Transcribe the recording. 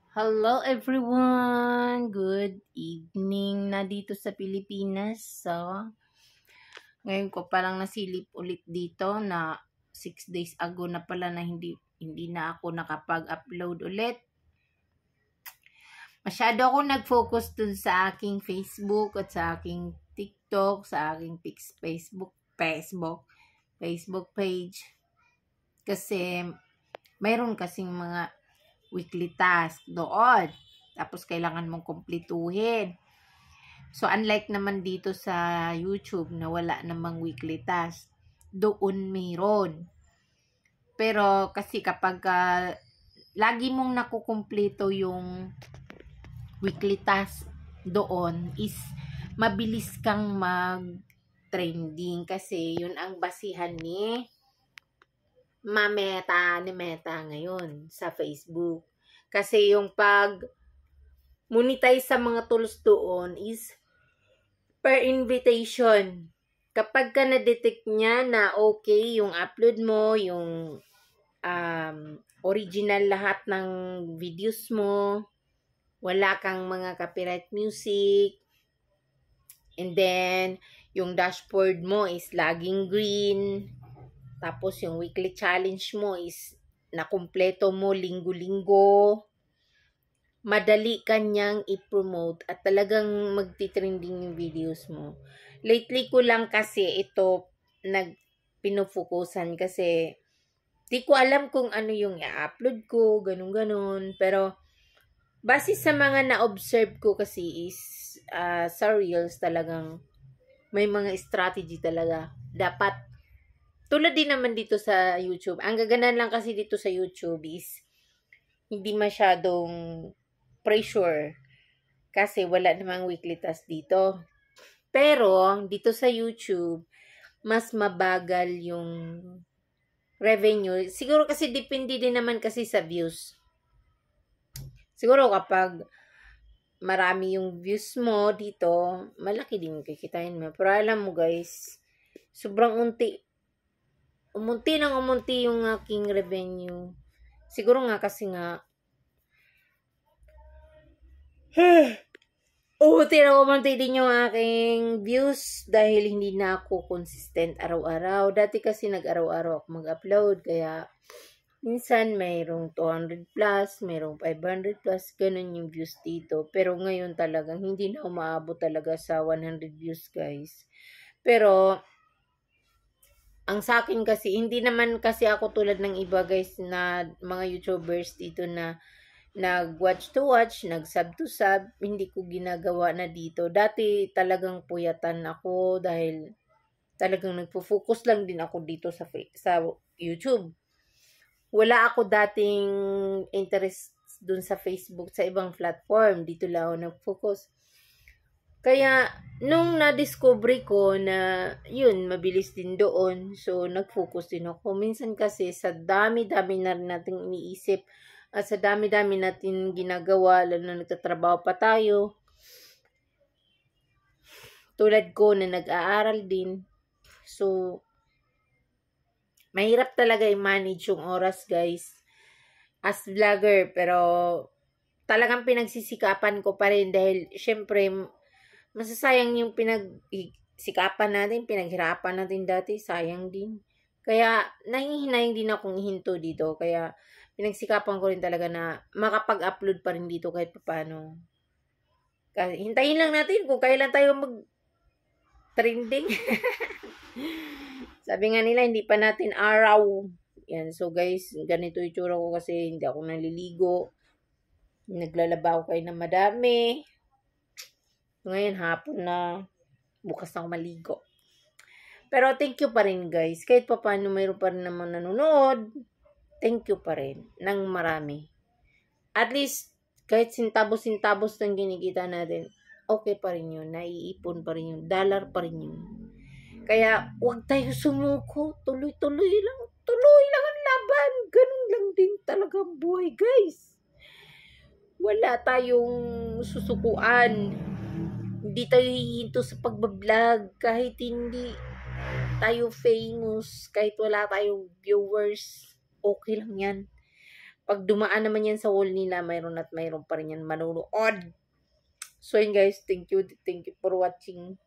Hello everyone! Good evening na dito sa Pilipinas. Ngayon ko palang nasilip ulit dito na 6 days ago na pala na hindi na ako nakapag-upload ulit. Masyado ako nag-focus dun sa aking Facebook at sa aking TikTok, sa aking Facebook page. Kasi mayroon kasing mga weekly task doon. Tapos, kailangan mong kumpletuhin. So, unlike naman dito sa YouTube na wala namang weekly task, doon mayroon. Pero, kasi kapag lagi mong nakukumpleto yung weekly task doon is mabilis kang mag-trending. Kasi, yun ang basihan ni Meta ngayon sa Facebook. Kasi yung pag-monetize sa mga tools doon is per invitation. Kapag ka na-detect niya na okay yung upload mo, yung original lahat ng videos mo, wala kang mga copyright music, and then yung dashboard mo is laging green, tapos yung weekly challenge mo is nakumpleto mo linggo-linggo, madali kanyang i-promote at talagang magti-trending yung videos mo. Lately ko lang kasi ito pinufokusan kasi di ko alam kung ano yung i-upload ko, ganun-ganun. Pero base sa mga na-observe ko kasi is sa Reels talagang may mga strategy talaga. Dapat tulad din naman dito sa YouTube. Ang gaganda lang kasi dito sa YouTube is hindi masyadong pressure kasi wala namang weekly task dito. Pero dito sa YouTube, mas mabagal yung revenue. Siguro kasi depende din naman kasi sa views. Siguro kapag marami yung views mo dito, malaki din kikitain mo. Pero alam mo guys, sobrang umunti yung aking revenue. Siguro nga kasi nga umunti din yung aking views dahil hindi na ako consistent araw-araw. Dati kasi nag-araw-araw ako mag-upload, kaya minsan mayroong 200 plus, mayroong 500 plus, ganun yung views dito. Pero ngayon talagang hindi na umaabot talaga sa 100 views guys. Pero ang sa akin kasi, hindi naman kasi ako tulad ng iba guys na mga YouTubers dito na nag-watch to watch, nag-sub to sub, hindi ko ginagawa na dito. Dati talagang puyatan ako dahil talagang nagpo-focus lang din ako dito sa YouTube. Wala ako dating interest dun sa Facebook, sa ibang platform. Dito lang ako nag-focus. Kaya, nung na-discover ko na, yun, mabilis din doon. So, nag-focus din ako. Minsan kasi, sa dami-dami na rin natin iniisip at sa dami-dami natin ginagawa, lalo na nagtatrabaho pa tayo. Tulad ko na nag-aaral din. So, mahirap talaga i-manage yung oras, guys. As vlogger, pero talagang pinagsisikapan ko pa rin dahil, syempre, masasayang yung pinagsikapan natin, pinaghirapan natin dati, sayang din. Kaya, nahihinayang din akong ihinto dito. Kaya, pinagsikapan ko rin talaga na makapag-upload pa rin dito kahit paano. Kasi, hintayin lang natin kung kailan tayo mag-trending. Sabi nga nila, hindi pa natin araw. Yan, so guys, ganito yung tsura ko kasi hindi ako naliligo. Naglalaba ako kayo ng madami. Ngayon, hapon na, bukas na ako maligo. Pero thank you pa rin guys. Kahit pa paano mayroon pa rin naman nanonood, thank you pa rin ng marami. At least, kahit sintabos-sintabos ng kinikita natin, okay pa rin yun. Naiipon pa rin yun. Dollar pa rin yun. Kaya, huwag tayo sumuko. Tuloy-tuloy lang. Tuloy lang ang laban. Ganun lang din talaga buhay guys. Wala tayong susukuan. Hindi tayo hihinto sa pagbablog kahit hindi tayo famous, kahit wala tayong viewers, okay lang yan. pag dumaan naman yan sa wall nila, mayroon at mayroon pa rin yan manonood. So yun guys, thank you for watching.